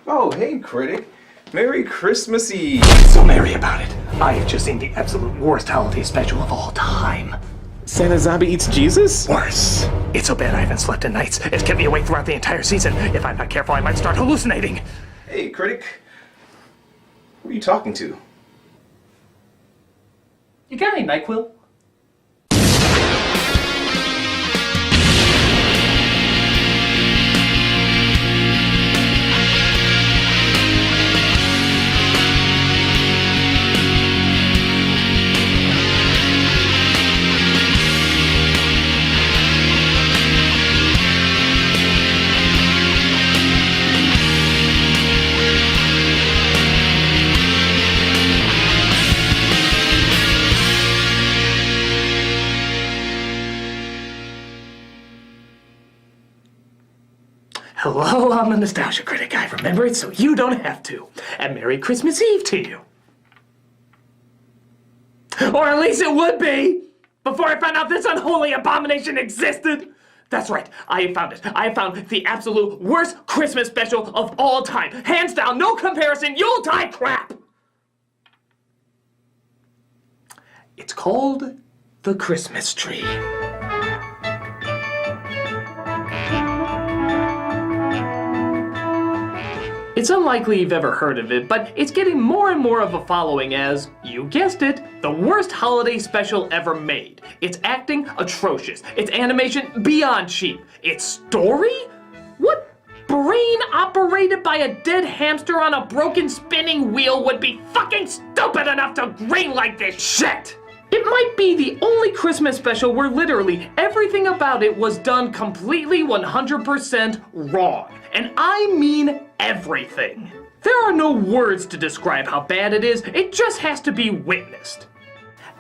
Oh, hey, Critic. Merry Christmas Eve. So merry about it. I have just seen the absolute worst holiday special of all time. Santa Zombie Eats Jesus? Worse. It's so bad I haven't slept in nights. It's kept me awake throughout the entire season. If I'm not careful, I might start hallucinating. Hey, Critic. Who are you talking to? You got any NyQuil? Hello, I'm the Nostalgia Critic. I remember it so you don't have to. And Merry Christmas Eve to you. Or at least it would be, before I found out this unholy abomination existed. That's right, I have found it. I have found the absolute worst Christmas special of all time. Hands down, no comparison, Yuletide crap! It's called The Christmas Tree. It's unlikely you've ever heard of it, but it's getting more and more of a following as, you guessed it, the worst holiday special ever made. Its acting, atrocious. Its animation, beyond cheap. Its story? What brain operated by a dead hamster on a broken spinning wheel would be fucking stupid enough to greenlight this shit? It might be the only Christmas special where literally everything about it was done completely 100% wrong. And I mean everything. There are no words to describe how bad it is, it just has to be witnessed.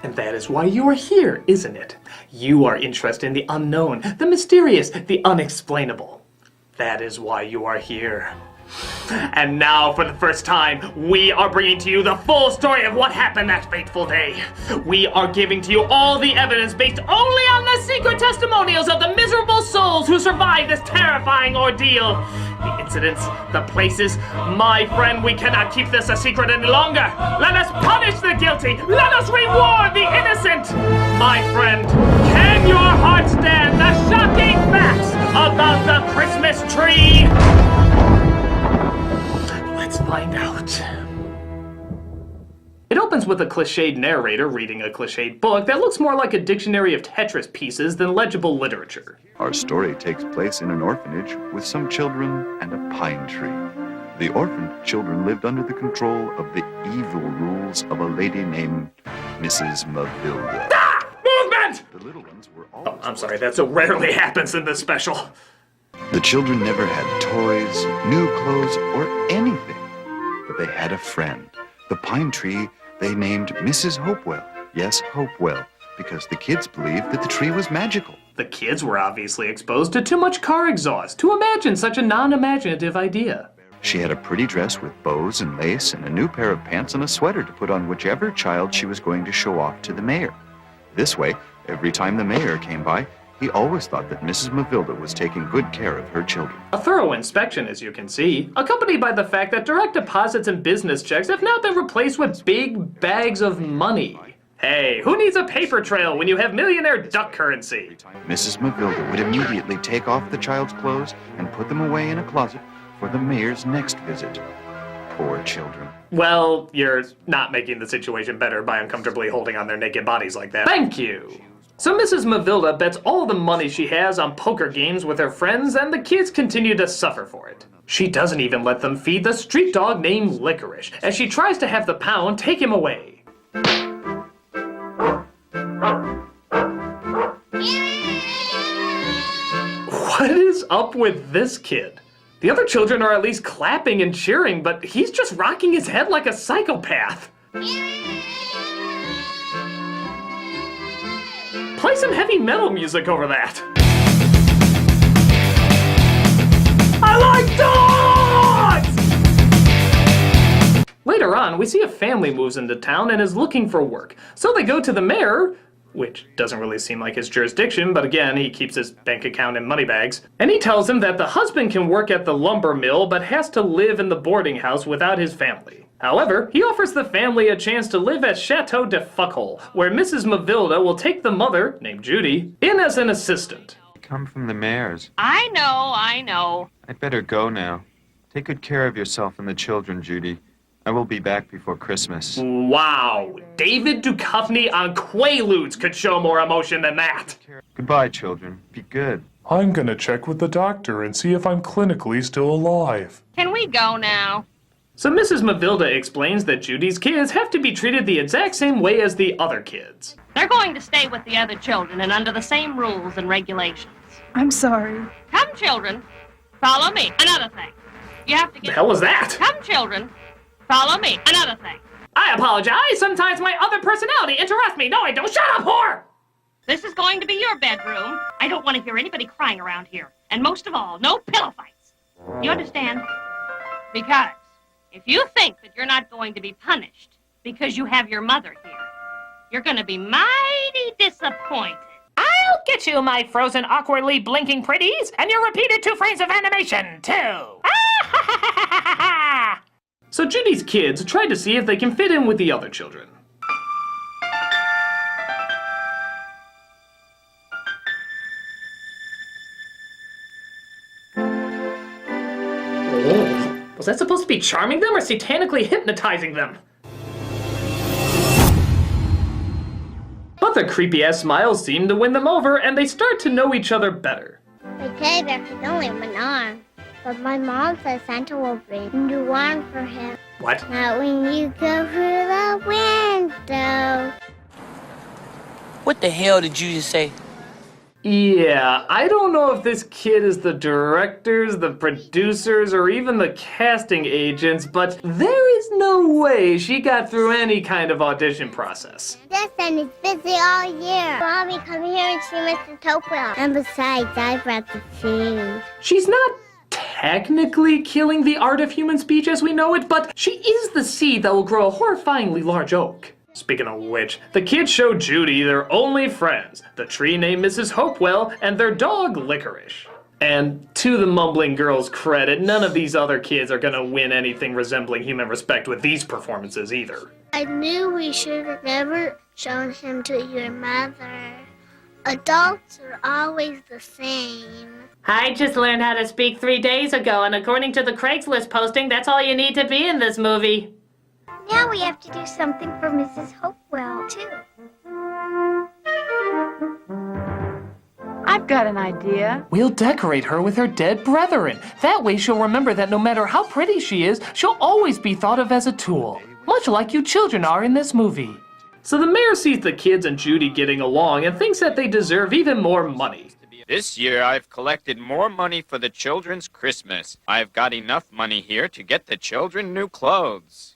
And that is why you are here, isn't it? You are interested in the unknown, the mysterious, the unexplainable. That is why you are here. And now, for the first time, we are bringing to you the full story of what happened that fateful day. We are giving to you all the evidence based only on the secret testimonials of the miserable souls who survived this terrifying ordeal. The incidents, the places. My friend, we cannot keep this a secret any longer. Let us punish the guilty. Let us reward the innocent. My friend, can your heart stand the shocking facts about the Christmas tree? Let's find out. It opens with a cliched narrator reading a cliched book that looks more like a dictionary of Tetris pieces than legible literature. Our story takes place in an orphanage with some children and a pine tree. The orphaned children lived under the control of the evil rules of a lady named Mrs. Mavilda. Ah! Movement! The little ones were Oh, always... I'm sorry, that so rarely happens in this special. The children never had toys, new clothes, or anything. But they had a friend. The pine tree they named Mrs. Hopewell. Yes, Hopewell, because the kids believed that the tree was magical. The kids were obviously exposed to too much car exhaust to imagine such a non-imaginative idea. She had a pretty dress with bows and lace and a new pair of pants and a sweater to put on whichever child she was going to show off to the mayor. This way, every time the mayor came by, he always thought that Mrs. Mavilda was taking good care of her children. A thorough inspection, as you can see, accompanied by the fact that direct deposits and business checks have now been replaced with big bags of money. Hey, who needs a paper trail when you have millionaire duck currency? Mrs. Mavilda would immediately take off the child's clothes and put them away in a closet for the mayor's next visit. Poor children. Well, you're not making the situation better by uncomfortably holding on their naked bodies like that. Thank you! So Mrs. Mavilda bets all the money she has on poker games with her friends, and the kids continue to suffer for it. She doesn't even let them feed the street dog named Licorice, as she tries to have the pound take him away. What is up with this kid? The other children are at least clapping and cheering, but he's just rocking his head like a psychopath. Play some heavy metal music over that. I like dogs! Later on, we see a family moves into town and is looking for work. So they go to the mayor, which doesn't really seem like his jurisdiction, but again, he keeps his bank account in money bags. And he tells him that the husband can work at the lumber mill, but has to live in the boarding house without his family. However, he offers the family a chance to live at Chateau de Fuckhole, where Mrs. Mavilda will take the mother, named Judy, in as an assistant. Come from the mayor's. I know. I'd better go now. Take good care of yourself and the children, Judy. I will be back before Christmas. Wow, David Duchovny on Quaaludes could show more emotion than that. Goodbye, children. Be good. I'm gonna check with the doctor and see if I'm clinically still alive. Can we go now? So Mrs. Mavilda explains that Judy's kids have to be treated the exact same way as the other kids. They're going to stay with the other children and under the same rules and regulations. I'm sorry. Come, children. Follow me. Another thing. You have to The get... hell was that? Come, children. Follow me. Another thing. I apologize. Sometimes my other personality interrupts me. No, I don't. Shut up, whore! This is going to be your bedroom. I don't want to hear anybody crying around here. And most of all, no pillow fights. You understand? Because if you think that you're not going to be punished because you have your mother here, you're going to be mighty disappointed. I'll get you, my frozen, awkwardly blinking pretties, and your repeated 2 frames of animation, too. So Judy's kids try to see if they can fit in with the other children. Oh, was that supposed to be charming them or satanically hypnotizing them? But their creepy-ass smiles seem to win them over, and they start to know each other better. My teddy bear has only one arm, but my mom says Santa will bring a new arm for him. What? Not when you go through the window. What the hell did you just say? Yeah, I don't know if this kid is the directors, the producers, or even the casting agents, but there is no way she got through any kind of audition process. Justin is busy all year. Mommy, come here and see Mr. Topwell. And besides, I brought the food. She's not technically killing the art of human speech as we know it, but she is the seed that will grow a horrifyingly large oak. Speaking of which, the kids show Judy their only friends, the tree named Mrs. Hopewell, and their dog Licorice. And to the mumbling girl's credit, none of these other kids are gonna win anything resembling human respect with these performances either. I knew we should have never shown him to your mother. Adults are always the same. I just learned how to speak 3 days ago, and according to the Craigslist posting, that's all you need to be in this movie. Now we have to do something for Mrs. Hopewell, too. I've got an idea. We'll decorate her with her dead brethren. That way she'll remember that no matter how pretty she is, she'll always be thought of as a tool. Much like you children are in this movie. So the mayor sees the kids and Judy getting along and thinks that they deserve even more money. This year I've collected more money for the children's Christmas. I've got enough money here to get the children new clothes.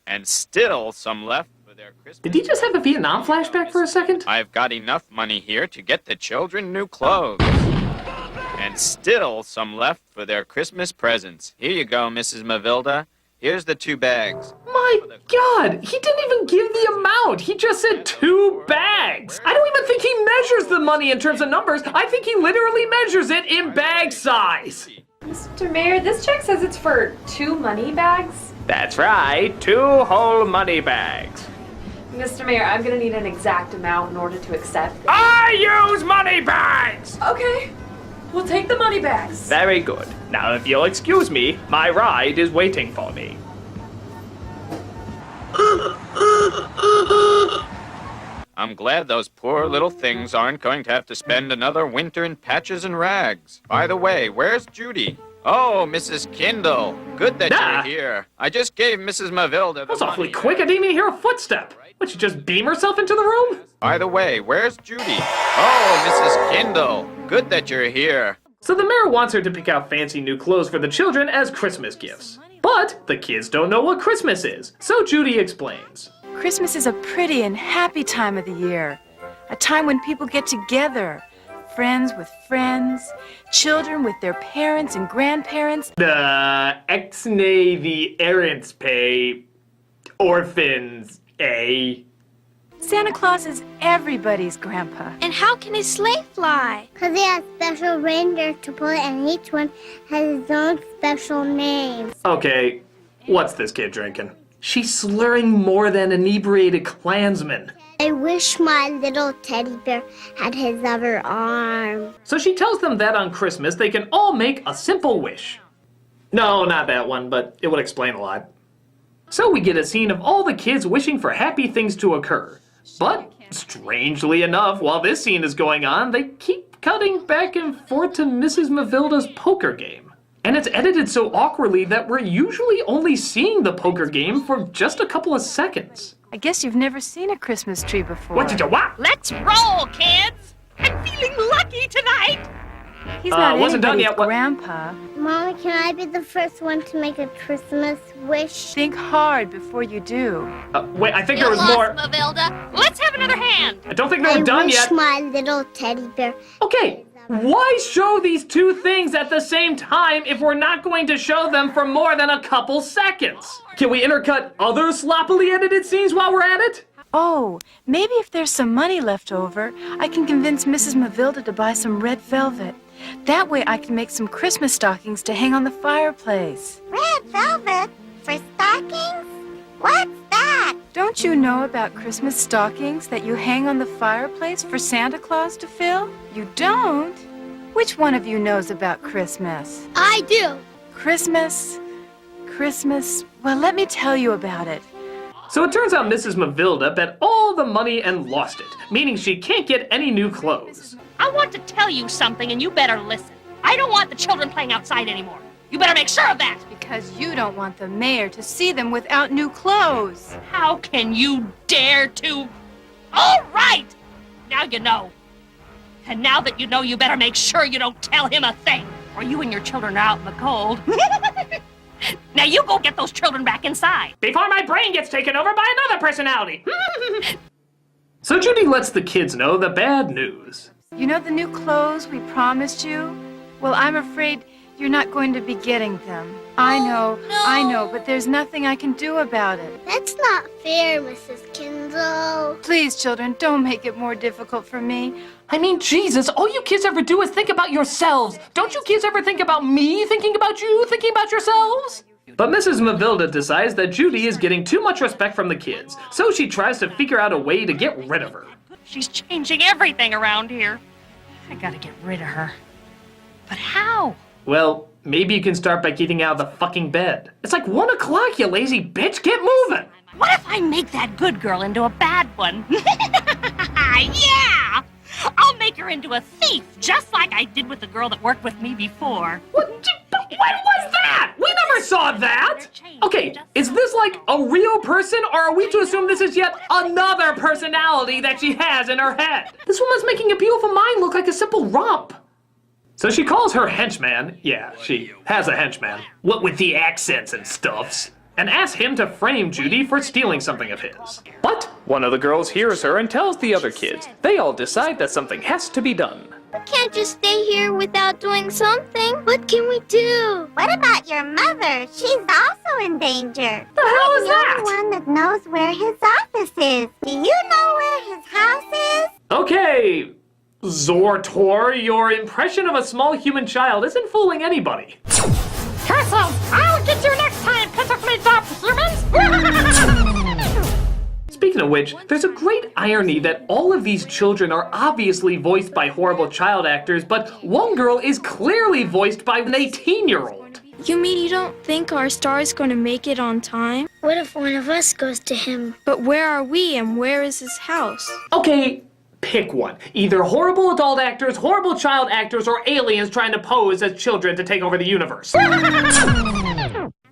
And still some left for their Christmas. Did he just have a Vietnam flashback for a second? I've got enough money here to get the children new clothes. And still some left for their Christmas presents. Here you go, Mrs. Mavilda. Here's the 2 bags. My God, he didn't even give the amount. He just said 2 bags. I don't even think he measures the money in terms of numbers. I think he literally measures it in bag size. Mr. Mayor, this check says it's for 2 money bags. That's right, 2 whole money bags. Mr. Mayor, I'm gonna need an exact amount in order to accept. I use money bags! Okay, we'll take the money bags. Very good. Now if you'll excuse me, my ride is waiting for me. I'm glad those poor little things aren't going to have to spend another winter in patches and rags. By the way, where's Judy? Oh, Mrs. Kindle. Good that you're here. I just gave Mrs. Mavilda the That was money. awfully quick. I didn't even hear a footstep. Would she just beam herself into the room? By the way, where's Judy? Oh, Mrs. Kindle. Good that you're here. So the mayor wants her to pick out fancy new clothes for the children as Christmas gifts. But the kids don't know what Christmas is, so Judy explains. Christmas is a pretty and happy time of the year. A time when people get together. Friends with friends, children with their parents and grandparents. Ex-nay the errants pay, orphans, eh? Santa Claus is everybody's grandpa. And how can his sleigh fly? Because he has special reindeer to pull it, and each one has his own special name. Okay, what's this kid drinking? She's slurring more than inebriated Klansmen. I wish my little teddy bear had his other arm. So she tells them that on Christmas they can all make a simple wish. No, not that one, but it would explain a lot. So we get a scene of all the kids wishing for happy things to occur. But, strangely enough, while this scene is going on, they keep cutting back and forth to Mrs. Mavilda's poker game. And it's edited so awkwardly that we're usually only seeing the poker game for just a couple of seconds. I guess you've never seen a Christmas tree before. What did you want? Let's roll, kids! I'm feeling lucky tonight! He's not wasn't done anybody's yet. What? grandpa. Mommy, can I be the first one to make a Christmas wish? Think hard before you do. Wait, I think there was more. Mavilda. Let's have another hand. I don't think they were done yet. I wish my little teddy bear. Okay, why show these two things at the same time if we're not going to show them for more than a couple seconds? Can we intercut other sloppily edited scenes while we're at it? Oh, maybe if there's some money left over, I can convince Mrs. Mavilda to buy some red velvet. That way I can make some Christmas stockings to hang on the fireplace. Red velvet? For stockings? What's that? Don't you know about Christmas stockings that you hang on the fireplace for Santa Claus to fill? You don't? Which one of you knows about Christmas? I do. Christmas? Well, let me tell you about it. So it turns out Mrs. Mavilda bet all the money and lost it, meaning she can't get any new clothes. I want to tell you something, and you better listen. I don't want the children playing outside anymore. You better make sure of that. Because you don't want the mayor to see them without new clothes. How can you dare to? All right! Now you know. And now that you know, you better make sure you don't tell him a thing, or you and your children are out in the cold. Now you go get those children back inside. Before my brain gets taken over by another personality. So Judy lets the kids know the bad news. You know the new clothes we promised you? Well, I'm afraid you're not going to be getting them. I know, but there's nothing I can do about it. That's not fair, Mrs. Kindle. Please, children, don't make it more difficult for me. I mean, Jesus, all you kids ever do is think about yourselves. Don't you kids ever think about me thinking about you, thinking about yourselves? But Mrs. Mavilda decides that Judy is getting too much respect from the kids, so she tries to figure out a way to get rid of her. She's changing everything around here. I gotta get rid of her. But how? Well, maybe you can start by getting out of the fucking bed. It's like 1 o'clock, you lazy bitch. Get moving. What if I make that good girl into a bad one? Yeah! I'll make her into a thief, just like I did with the girl that worked with me before. What? When was that? We never saw that. Okay, is this like a real person, or are we to assume this is yet another personality that she has in her head? This woman's making a beautiful mind look like a simple romp. So she calls her henchman, yeah, she has a henchman, what with the accents and stuffs, and asks him to frame Judy for stealing something of his. But one of the girls hears her and tells the other kids. They all decide that something has to be done. We can't just stay here without doing something. What can we do? What about your mother? She's also in danger. The hell is that? I'm the one that knows where his office is. Do you know where his house is? Okay, Zortor, your impression of a small human child isn't fooling anybody. Curses! I'll get you next time, pitifully dumb humans! Speaking of which, there's a great irony that all of these children are obviously voiced by horrible child actors, but one girl is clearly voiced by an 18-year-old. You mean you don't think our star is going to make it on time? What if one of us goes to him? But where are we and where is his house? Okay, pick one. Either horrible adult actors, horrible child actors, or aliens trying to pose as children to take over the universe.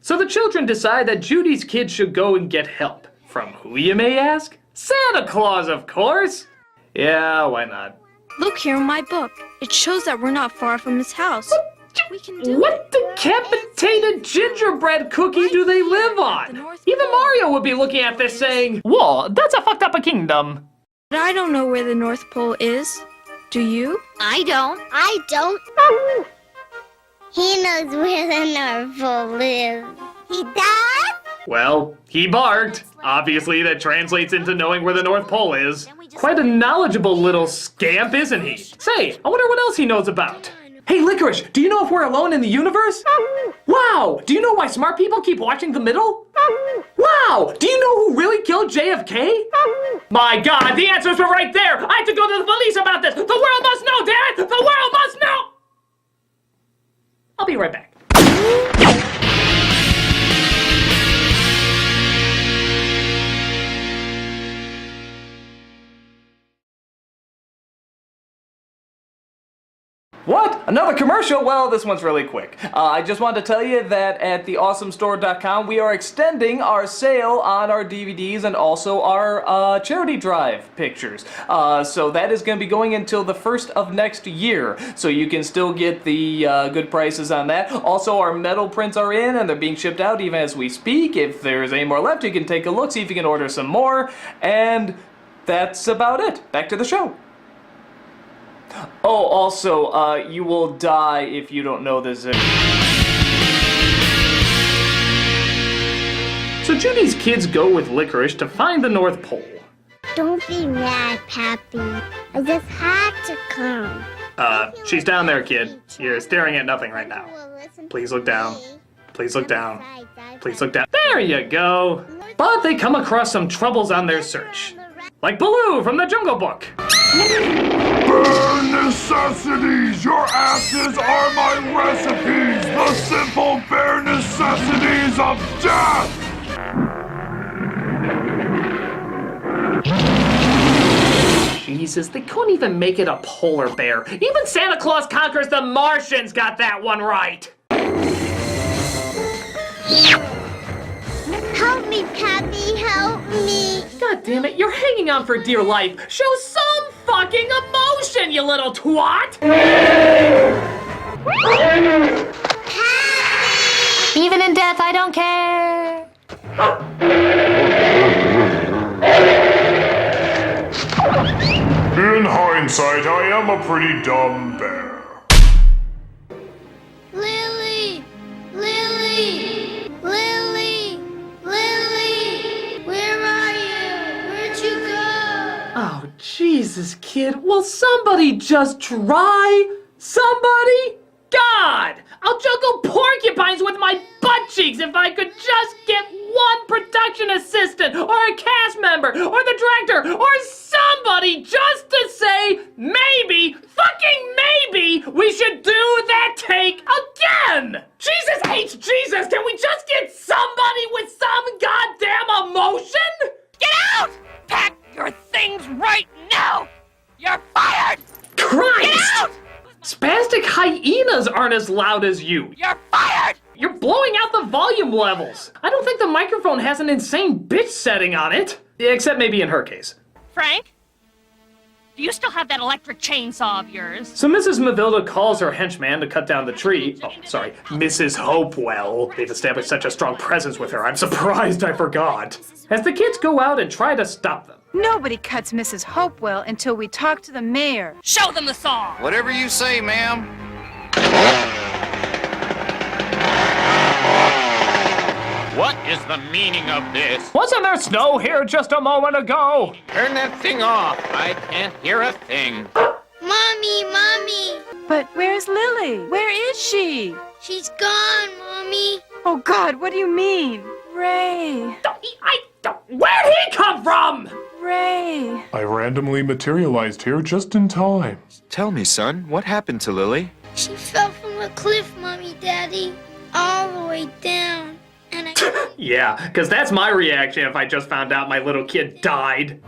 So the children decide that Judy's kids should go and get help. From who, you may ask? Santa Claus, of course. Yeah, why not? Look here in my book. It shows that we're not far from his house. We can do What decapitated gingerbread cookie do they live on? Even Mario would be looking at this saying, whoa, that's a fucked up a kingdom. But I don't know where the North Pole is. Do you? I don't. He knows where the North Pole is. He does? Well, he barked. Obviously, that translates into knowing where the North Pole is. Quite a knowledgeable little scamp, isn't he? Say, I wonder what else he knows about. Hey, Licorice, do you know if we're alone in the universe? Wow! Do you know why smart people keep watching the middle? Wow! Do you know who really killed JFK? My God, the answers were right there! I have to go to the police about this! The world must know, damn it! The world must know! I'll be right back. What? Another commercial? Well, this one's really quick. I just wanted to tell you that at theawesomestore.com we are extending our sale on our DVDs and also our charity drive pictures. So that is going to be going until the 1st of next year. So you can still get the good prices on that. Also, our metal prints are in and they're being shipped out even as we speak. If there's any more left, you can take a look, see if you can order some more. And that's about it. Back to the show. Oh, also, you will die if you don't know this. So Judy's kids go with Licorice to find the North Pole. Don't be mad, Pappy. I just had to come. She's down there, kid. You're staring at nothing right now. Please look down. Please look down. Please look down. There you go. But they come across some troubles on their search. Like Baloo from the Jungle Book. Bare necessities! Your asses are my recipes! The simple bare necessities of death! Jesus, they couldn't even make it a polar bear. Even Santa Claus Conquers the Martians got that one right. Help me, Pappy, help me. God damn it, you're hanging on for dear life. Show some fucking emotion, you little twat! Even in death, I don't care. In hindsight, I am a pretty dumb bear. Lily! Lily! Lily! Lily! Where are you? Where'd you go? Oh, Jesus, kid. Will somebody just try? Somebody? God! I'll juggle porcupines with my butt cheeks if I could just get one production assistant or a cast member or the director or somebody just to say maybe, fucking maybe, we should do that take again! Jesus H. Jesus, can we just get somebody with some goddamn emotion? Get out! Pack your things right now! You're fired! Christ! Get out! Spastic hyenas aren't as loud as you. You're fired! You're blowing out the volume levels. I don't think the microphone has an insane bitch setting on it. Except maybe in her case. Frank? Do you still have that electric chainsaw of yours? So Mrs. Mavilda calls her henchman to cut down the tree. Oh, sorry, Mrs. Hopewell. They've established such a strong presence with her, I'm surprised I forgot. As the kids go out and try to stop them. Nobody cuts Mrs. Hopewell until we talk to the mayor. Show them the saw! Whatever you say, ma'am. What is the meaning of this? Wasn't there snow here just a moment ago? Turn that thing off. I can't hear a thing. Mommy, Mommy! But where's Lily? Where is she? She's gone, Mommy. Oh, God, what do you mean? Ray. Where'd he come from? Ray. I randomly materialized here just in time. Tell me, son, what happened to Lily? She fell from a cliff, Mommy, Daddy. All the way down. And I... Yeah, because that's my reaction if I just found out my little kid died.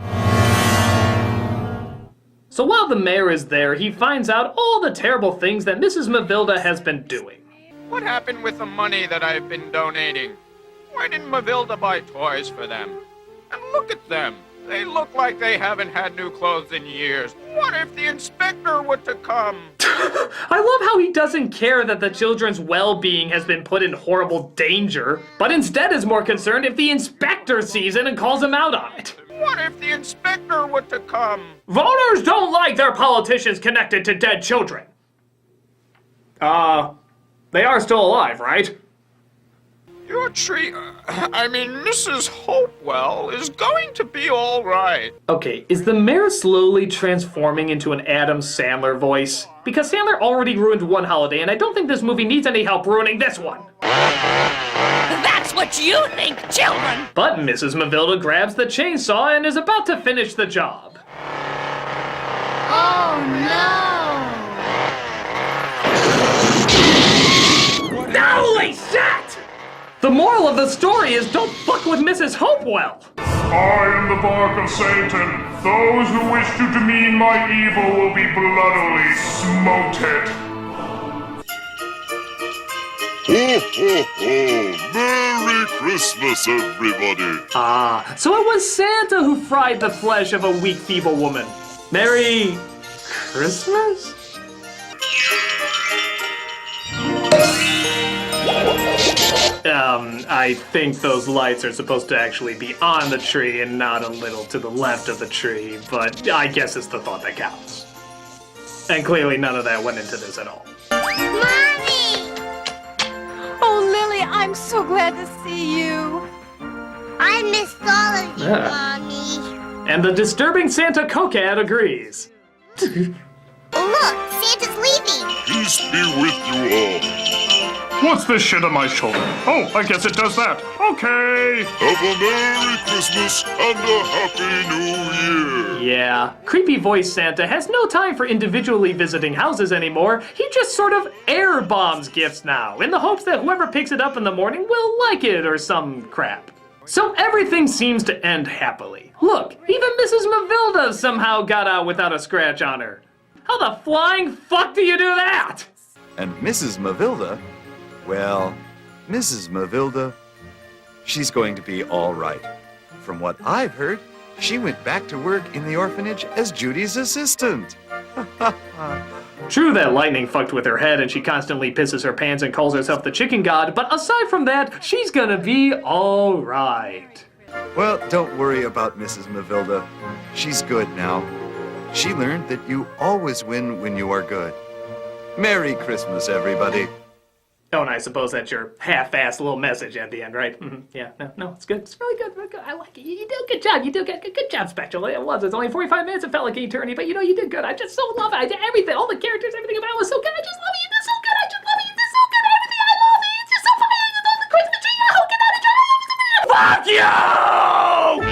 So while the mayor is there, he finds out all the terrible things that Mrs. Mavilda has been doing. What happened with the money that I've been donating? Why didn't Mavilda buy toys for them? And look at them. They look like they haven't had new clothes in years. What if the inspector were to come? I love how he doesn't care that the children's well-being has been put in horrible danger, but instead is more concerned if the inspector sees it and calls him out on it. What if the inspector were to come? Voters don't like their politicians connected to dead children. They are still alive, right? You're tree, Mrs. Hopewell is going to be all right. Okay, is the mayor slowly transforming into an Adam Sandler voice? Because Sandler already ruined one holiday, and I don't think this movie needs any help ruining this one. That's what you think, children! But Mrs. Mavilda grabs the chainsaw and is about to finish the job. Oh no! Holy shit! The moral of the story is don't fuck with Mrs. Hopewell. I am the bark of Satan. Those who wish to demean my evil will be bloodily smoted. Ho, ho, ho! Merry Christmas, everybody! Ah, so it was Santa who fried the flesh of a weak, feeble woman. Merry Christmas? I think those lights are supposed to actually be on the tree and not a little to the left of the tree, but I guess it's the thought that counts. And clearly none of that went into this at all. Mommy! Oh, Lily, I'm so glad to see you. I missed all of you, Yeah. Mommy. And the disturbing Santa Cocat agrees. Oh, look! Santa's leaving! Peace be with you all. What's this shit on my shoulder? Oh, I guess it does that. Okay. Have a Merry Christmas and a Happy New Year. Yeah, creepy voice Santa has no time for individually visiting houses anymore. He just sort of air bombs gifts now, in the hopes that whoever picks it up in the morning will like it or some crap. So everything seems to end happily. Look, even Mrs. Mavilda somehow got out without a scratch on her. How the flying fuck do you do that? And Mrs. Mavilda, well, Mrs. Mavilda, she's going to be all right. From what I've heard, she went back to work in the orphanage as Judy's assistant. True that lightning fucked with her head and she constantly pisses her pants and calls herself the chicken god, but aside from that, she's gonna be all right. Well, don't worry about Mrs. Mavilda. She's good now. She learned that you always win when you are good. Merry Christmas, everybody. Oh, and I suppose that's your half-assed little message at the end, right? Yeah, no, it's good. It's really good, really good. I like it. You did a good job. You did a good job, Spectral. It was. It's only 45 minutes. It felt like an eternity, but you did good. I just so love it. I did everything. All the characters, everything about it was so good. I just love it. You did so good. I just love it. You did so good. Everything. I love it. It's just so funny. I just love the Christmas tree. How can I enjoy it? Fuck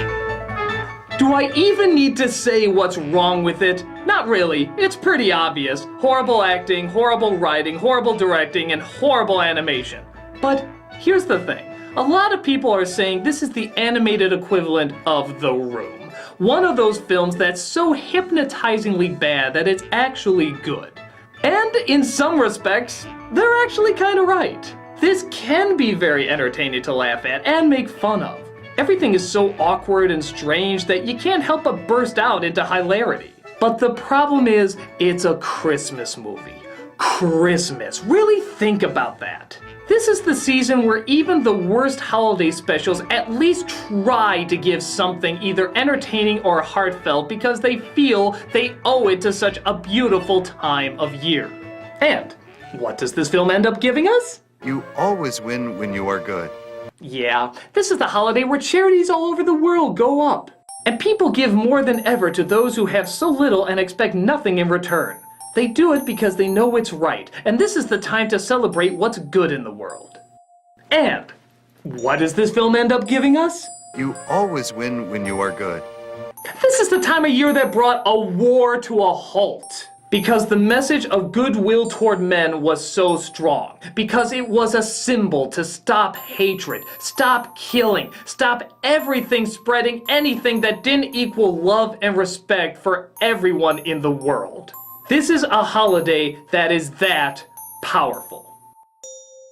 you! Do I even need to say what's wrong with it? Not really. It's pretty obvious. Horrible acting, horrible writing, horrible directing, and horrible animation. But here's the thing. A lot of people are saying this is the animated equivalent of The Room. One of those films that's so hypnotizingly bad that it's actually good. And in some respects, they're actually kind of right. This can be very entertaining to laugh at and make fun of. Everything is so awkward and strange that you can't help but burst out into hilarity. But the problem is, it's a Christmas movie. Christmas. Really think about that. This is the season where even the worst holiday specials at least try to give something either entertaining or heartfelt because they feel they owe it to such a beautiful time of year. And what does this film end up giving us? You always win when you are good. Yeah, this is the holiday where charities all over the world go up. And people give more than ever to those who have so little and expect nothing in return. They do it because they know it's right, and this is the time to celebrate what's good in the world. And what does this film end up giving us? You always win when you are good. This is the time of year that brought a war to a halt. Because the message of goodwill toward men was so strong. Because it was a symbol to stop hatred, stop killing, stop everything spreading anything that didn't equal love and respect for everyone in the world. This is a holiday that is that powerful.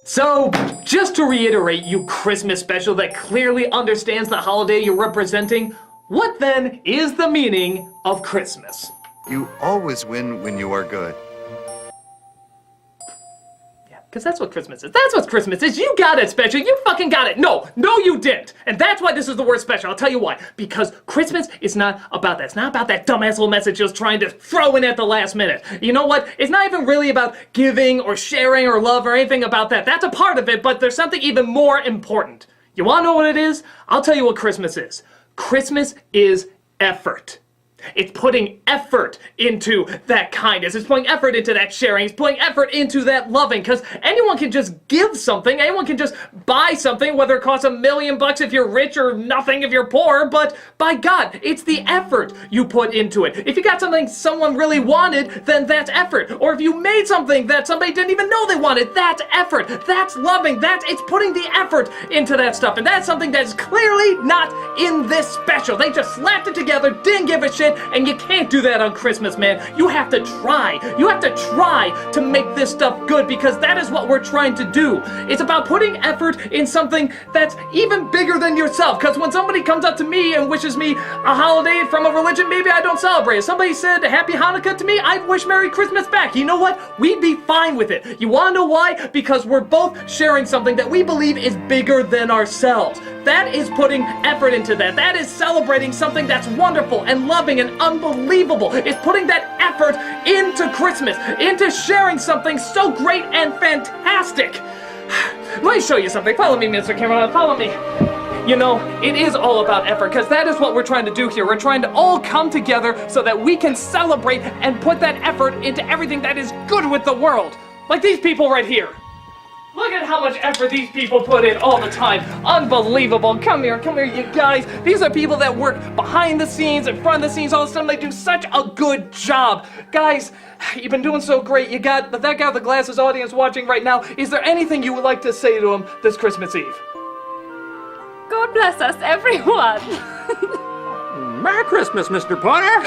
So, just to reiterate, you Christmas special that clearly understands the holiday you're representing, what then is the meaning of Christmas? You always win when you are good. Because that's what Christmas is. That's what Christmas is. You got it, special. You fucking got it. No, you didn't. And that's why this is the worst special. I'll tell you why. Because Christmas is not about that. It's not about that dumbass little message just trying to throw in at the last minute. You know what? It's not even really about giving or sharing or love or anything about that. That's a part of it, but there's something even more important. You want to know what it is? I'll tell you what Christmas is. Christmas is effort. It's putting effort into that kindness. It's putting effort into that sharing. It's putting effort into that loving. Because anyone can just give something. Anyone can just buy something, whether it costs $1 million if you're rich or nothing if you're poor. But by God, it's the effort you put into it. If you got something someone really wanted, then that's effort. Or if you made something that somebody didn't even know they wanted, that's effort. That's loving. It's putting the effort into that stuff. And that's something that's clearly not in this special. They just slapped it together, didn't give a shit. And you can't do that on Christmas, man. You have to try. You have to try to make this stuff good because that is what we're trying to do. It's about putting effort in something that's even bigger than yourself. Because when somebody comes up to me and wishes me a holiday from a religion maybe I don't celebrate. If somebody said Happy Hanukkah to me, I'd wish Merry Christmas back. You know what? We'd be fine with it. You want to know why? Because we're both sharing something that we believe is bigger than ourselves. That is putting effort into that. That is celebrating something that's wonderful and loving and unbelievable. It's putting that effort into Christmas, into sharing something so great and fantastic. Let me show you something. Follow me, Mr. Cameraman. Follow me. You know, it is all about effort, because that is what we're trying to do here. We're trying to all come together so that we can celebrate and put that effort into everything that is good with the world. Like these people right here. Look at how much effort these people put in all the time. Unbelievable. Come here, you guys. These are people that work behind the scenes, in front of the scenes, all the time. They do such a good job. Guys, you've been doing so great. You got that guy with the glasses audience watching right now. Is there anything you would like to say to him this Christmas Eve? God bless us, everyone. Merry Christmas, Mr. Potter.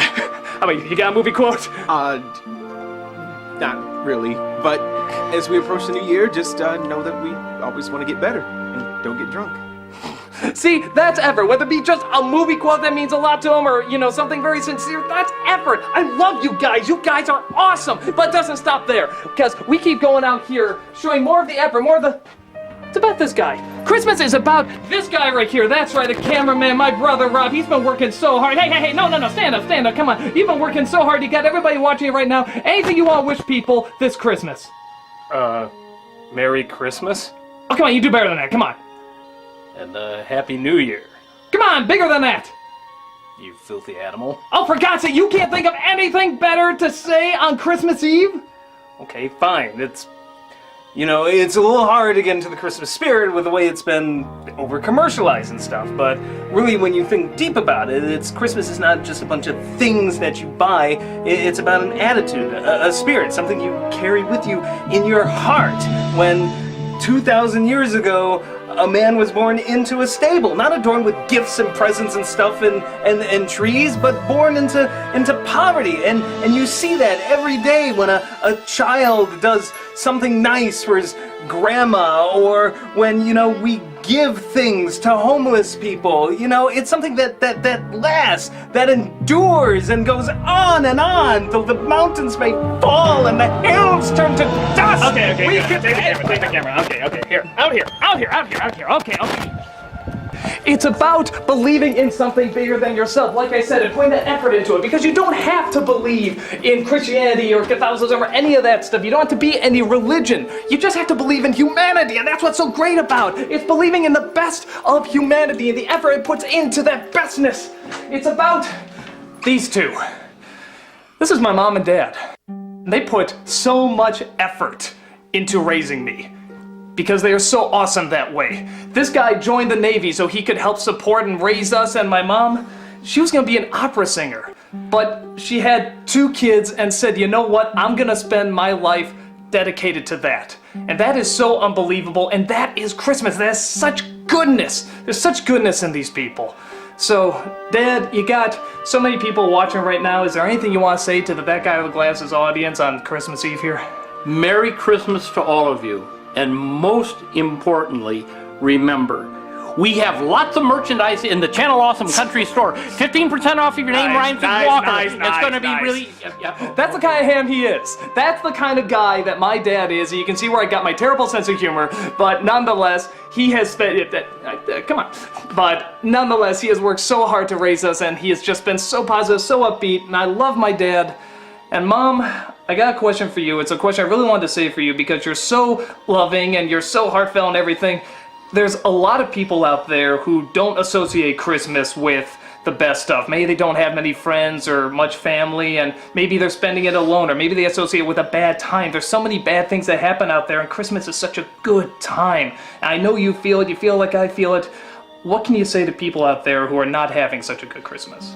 How about you got a movie quote? Not really. But as we approach the new year, just know that we always want to get better and don't get drunk. See, that's effort. Whether it be just a movie quote that means a lot to them or, you know, something very sincere, that's effort. I love you guys. You guys are awesome. But it doesn't stop there, because we keep going out here showing more of the effort, more of the... It's about this guy. Christmas is about this guy right here. That's right, the cameraman, my brother Rob. He's been working so hard. Hey, no, stand up, come on. You've been working so hard. You got everybody watching it right now. Anything you want to wish people this Christmas? Merry Christmas. Oh, come on, you do better than that. Come on. And Happy New Year. Come on, bigger than that. You filthy animal. Oh, for God's sake, you can't think of anything better to say on Christmas Eve? Okay, fine. You know, it's a little hard to get into the Christmas spirit with the way it's been over-commercialized and stuff, but really when you think deep about it, Christmas is not just a bunch of things that you buy, it's about an attitude, a spirit, something you carry with you in your heart. When 2,000 years ago, a man was born into a stable, not adorned with gifts and presents and stuff and trees, but born into poverty. And you see that every day when a child does something nice for his grandma, or when, you know, we give things to homeless people. You know, it's something that lasts, that endures and goes on and on till the mountains may fall and the hills turn to dust. Okay, take the camera. Okay, here, out here. Okay. It's about believing in something bigger than yourself, like I said, and putting that effort into it, because you don't have to believe in Christianity or Catholicism or any of that stuff. You don't have to be any religion. You just have to believe in humanity, and that's what's so great about it. It's believing in the best of humanity and the effort it puts into that bestness. It's about these two. This is my mom and dad. They put so much effort into raising me, because they are so awesome that way. This guy joined the Navy so he could help support and raise us, and my mom, she was gonna be an opera singer. But she had 2 kids and said, you know what, I'm gonna spend my life dedicated to that. And that is so unbelievable, and that is Christmas. That's such goodness. There's such goodness in these people. So, Dad, you got so many people watching right now. Is there anything you want to say to that guy with the glasses audience on Christmas Eve here? Merry Christmas to all of you. And most importantly, remember, We have lots of merchandise in the Channel Awesome Country Store. 15% off if your name rhymes with Walker. It's going to be really... That's the kind of ham he is. That's the kind of guy that my dad is. And you can see where I got my terrible sense of humor, but nonetheless, he has spent it. Come on. But nonetheless, he has worked so hard to raise us, and he has just been so positive, so upbeat, and I love my dad. And Mom, I got a question for you. It's a question I really wanted to say for you because you're so loving and you're so heartfelt and everything. There's a lot of people out there who don't associate Christmas with the best stuff. Maybe they don't have many friends or much family, and maybe they're spending it alone, or maybe they associate it with a bad time. There's so many bad things that happen out there, and Christmas is such a good time. And I know you feel it, you feel like I feel it. What can you say to people out there who are not having such a good Christmas?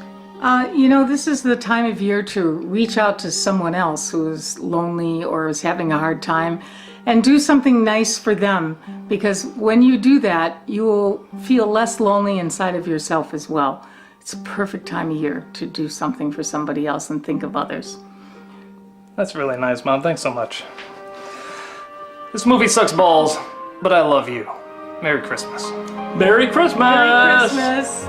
You know, this is the time of year to reach out to someone else who is lonely or is having a hard time and do something nice for them, because when you do that, you will feel less lonely inside of yourself as well. It's a perfect time of year to do something for somebody else and think of others. That's really nice, Mom. Thanks so much. This movie sucks balls, but I love you. Merry Christmas. Merry Christmas! Merry Christmas!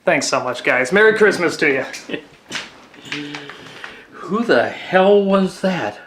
Thanks so much, guys. Merry Christmas to you. Who the hell was that?